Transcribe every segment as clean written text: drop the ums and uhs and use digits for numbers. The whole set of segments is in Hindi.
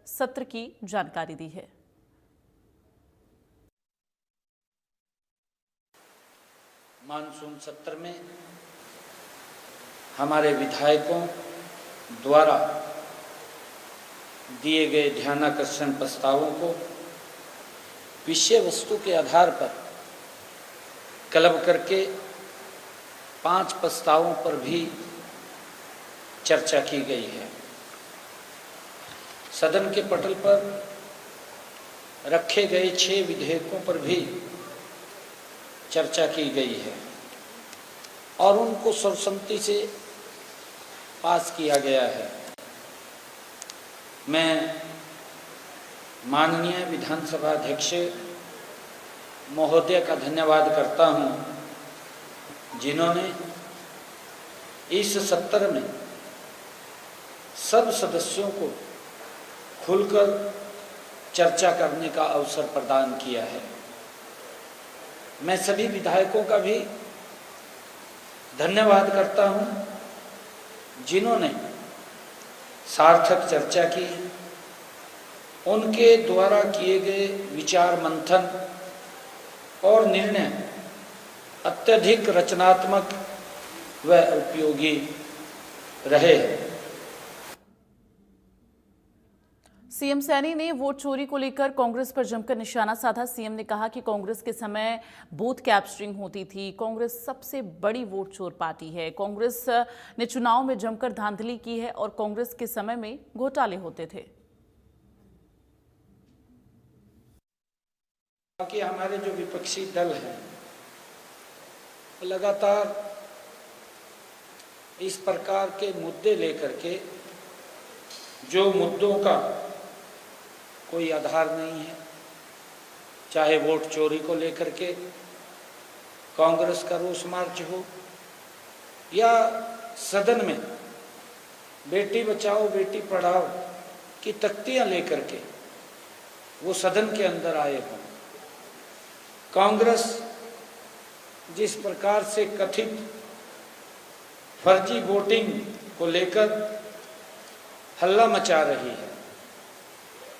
सत्र की जानकारी दी है। मानसून सत्र में हमारे विधायकों द्वारा दिए गए ध्यानाकर्षण प्रस्तावों को विषय वस्तु के आधार पर क्लब करके 5 प्रस्तावों पर भी चर्चा की गई है। सदन के पटल पर रखे गए 6 विधेयकों पर भी चर्चा की गई है और उनको सर्वसम्मति से पास किया गया है। मैं माननीय विधानसभा अध्यक्ष महोदय का धन्यवाद करता हूं, जिन्होंने इस सत्र में सब सदस्यों को खुलकर चर्चा करने का अवसर प्रदान किया है। मैं सभी विधायकों का भी धन्यवाद करता हूं, जिन्होंने सार्थक चर्चा की। उनके द्वारा किए गए विचार मंथन और निर्णय अत्यधिक रचनात्मक व उपयोगी रहे। सीएम सैनी ने वोट चोरी को लेकर कांग्रेस पर जमकर निशाना साधा। सीएम ने कहा कि कांग्रेस के समय बूथ कैप्चरिंग होती थी। कांग्रेस सबसे बड़ी वोट चोर पार्टी है। कांग्रेस ने चुनाव में जमकर धांधली की है और कांग्रेस के समय में घोटाले होते थे। कि हमारे जो विपक्षी दल हैं लगातार इस प्रकार के मुद्दे लेकर के, जो मुद्दों का कोई आधार नहीं है, चाहे वोट चोरी को लेकर के कांग्रेस का रोष मार्च हो या सदन में बेटी बचाओ बेटी पढ़ाओ की तख्तियां लेकर के वो सदन के अंदर आए हों। कांग्रेस जिस प्रकार से कथित फर्जी वोटिंग को लेकर हल्ला मचा रही है,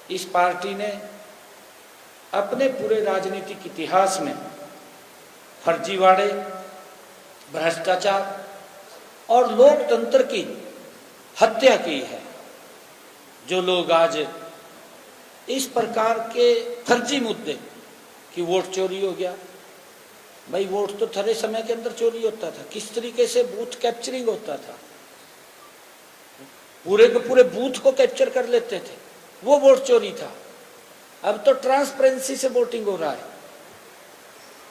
इस पार्टी ने अपने पूरे राजनीतिक इतिहास में फर्जीवाड़े, भ्रष्टाचार और लोकतंत्र की हत्या की है। जो लोग आज इस प्रकार के फर्जी मुद्दे कि वोट चोरी हो गया, भाई वोट तो थोड़े समय के अंदर चोरी होता था, किस तरीके से बूथ कैप्चरिंग होता था, पूरे के पूरे बूथ को कैप्चर कर लेते थे, वो वोट चोरी था। अब तो ट्रांसपेरेंसी से वोटिंग हो रहा है।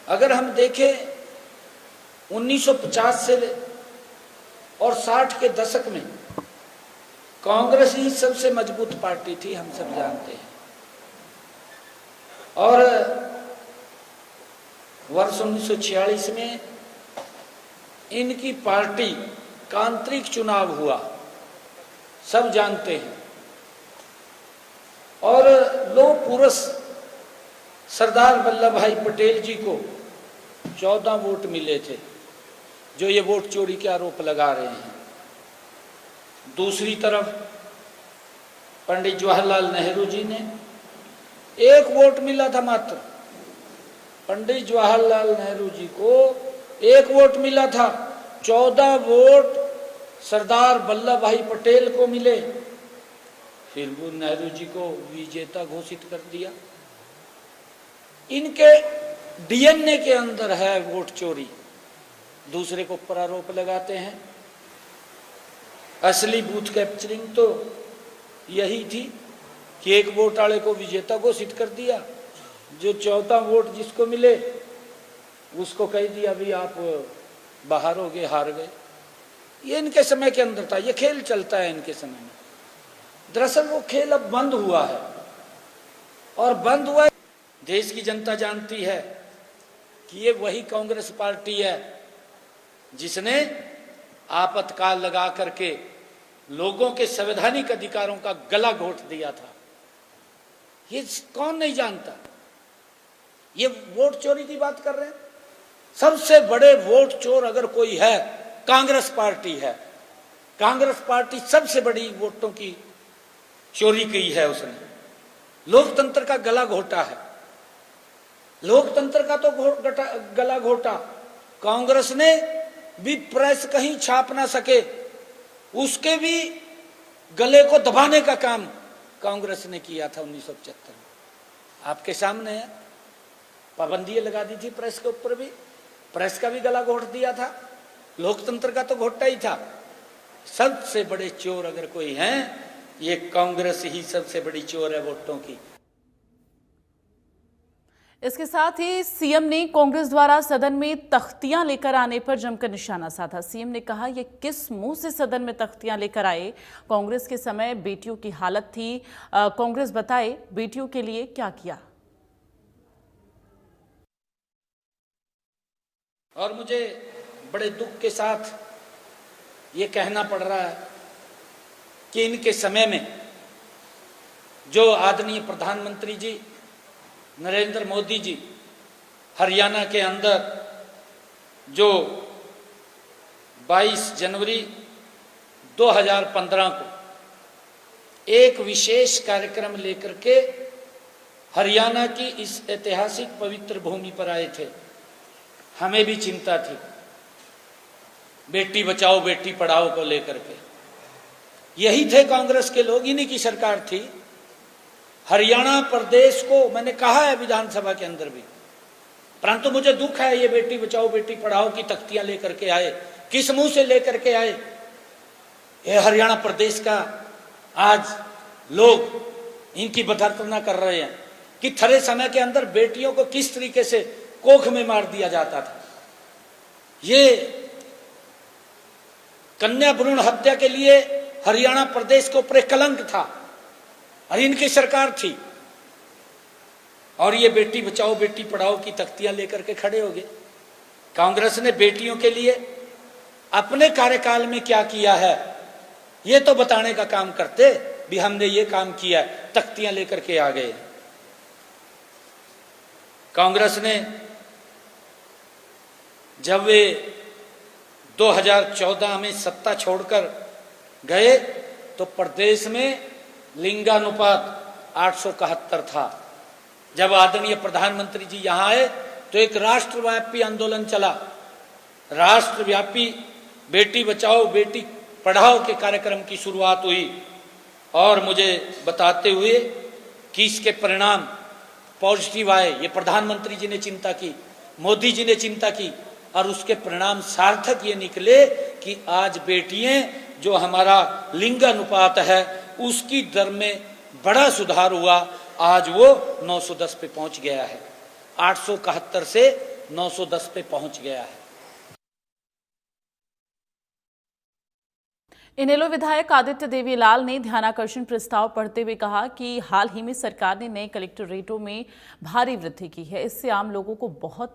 अगर हम देखें 1950 से और 60 के दशक में कांग्रेस ही सबसे मजबूत पार्टी थी, हम सब जानते हैं। और वर्ष 1946 में इनकी पार्टी का आंतरिक चुनाव हुआ, सब जानते हैं। और लौह पुरुष सरदार वल्लभ भाई पटेल जी को 14 वोट मिले थे, जो ये वोट चोरी के आरोप लगा रहे हैं। दूसरी तरफ पंडित जवाहरलाल नेहरू जी ने 1 वोट मिला था मात्र। पंडित जवाहरलाल नेहरू जी को 1 वोट मिला था, 14 वोट सरदार वल्लभ भाई पटेल को मिले। फिर वो नेहरू जी को विजेता घोषित कर दिया। इनके डीएनए के अंदर है वोट चोरी, दूसरे को ऊपर आरोप लगाते हैं। असली बूथ कैप्चरिंग तो यही थी कि 1 वोट वाले को विजेता घोषित कर दिया, जो 14 वोट जिसको मिले उसको कह दिया भी आप बाहर हो गए, हार गए। ये इनके समय के अंदर था, ये खेल चलता है इनके समय में। दरअसल वो खेल अब बंद हुआ है, और बंद हुआ है। देश की जनता जानती है कि ये वही कांग्रेस पार्टी है जिसने आपातकाल लगा करके लोगों के संवैधानिक अधिकारों का गला घोट दिया था। ये कौन नहीं जानता? ये वोट चोरी की बात कर रहे हैं। सबसे बड़े वोट चोर अगर कोई है, कांग्रेस पार्टी है। कांग्रेस पार्टी सबसे बड़ी वोटों की चोरी की है उसने, लोकतंत्र का गला घोटा है। लोकतंत्र का तो गला घोटा। कांग्रेस ने भी प्रेस कहीं छाप ना सके, उसके भी गले को दबाने का काम कांग्रेस ने किया था 1975 में। आपके सामने है, पाबंदी लगा दी थी प्रेस के ऊपर भी, प्रेस का भी गला घोट दिया था, लोकतंत्र का तो घोटा ही था। सबसे बड़े चोर अगर कोई हैं, ये कांग्रेस ही सबसे बड़ी चोर है वोटों की। इसके साथ ही सीएम ने कांग्रेस द्वारा सदन में तख्तियां लेकर आने पर जमकर निशाना साधा। सीएम ने कहा, ये किस मुंह से सदन में तख्तियां लेकर आए? कांग्रेस के समय बेटियों की हालत थी, कांग्रेस बताए बेटियों के लिए क्या किया। और मुझे बड़े दुख के साथ ये कहना पड़ रहा है कि इनके समय में जो आदरणीय प्रधानमंत्री जी नरेंद्र मोदी जी हरियाणा के अंदर जो 22 जनवरी 2015 को एक विशेष कार्यक्रम लेकर के हरियाणा की इस ऐतिहासिक पवित्र भूमि पर आए थे। हमें भी चिंता थी बेटी बचाओ बेटी पढ़ाओ को लेकर के। यही थे कांग्रेस के लोग, इन्हीं की सरकार थी। हरियाणा प्रदेश को मैंने कहा है विधानसभा के अंदर भी, परंतु मुझे दुख है ये बेटी बचाओ बेटी पढ़ाओ की तख्तियां लेकर के आए। किस मुंह से लेकर के आए? ये हरियाणा प्रदेश का आज लोग इनकी बदरतना कर रहे हैं कि थरे समय के अंदर बेटियों को किस तरीके से कोख में मार दिया जाता था। ये कन्या भ्रूण हत्या के लिए हरियाणा प्रदेश के ऊपर कलंक था और इनकी सरकार थी, और ये बेटी बचाओ बेटी पढ़ाओ की तख्तियां लेकर के खड़े हो गए। कांग्रेस ने बेटियों के लिए अपने कार्यकाल में क्या किया है ये तो बताने का काम करते भी, हमने ये काम किया, तख्तियां लेकर के आ गए। कांग्रेस ने जब वे 2014 में सत्ता छोड़कर गए तो प्रदेश में लिंगानुपात 871 था। जब आदरणीय प्रधानमंत्री जी यहां आए तो एक राष्ट्रव्यापी आंदोलन चला, राष्ट्रव्यापी बेटी बचाओ बेटी पढ़ाओ के कार्यक्रम की शुरुआत हुई। और मुझे बताते हुए कि इसके परिणाम पॉजिटिव आए, ये प्रधानमंत्री जी ने चिंता की, मोदी जी ने चिंता की, और उसके परिणाम सार्थक ये निकले कि आज बेटियां जो हमारा लिंगानुपात है उसकी दर में बड़ा सुधार हुआ। आज वो 910 पे पहुंच गया है, 871 से 910 पे पहुंच गया है। इनेलो विधायक आदित्य देवीलाल ने ध्यानाकर्षण प्रस्ताव पढ़ते हुए कहा कि हाल ही में सरकार ने नए कलेक्टरेटों में भारी वृद्धि की है, इससे आम लोगों को बहुत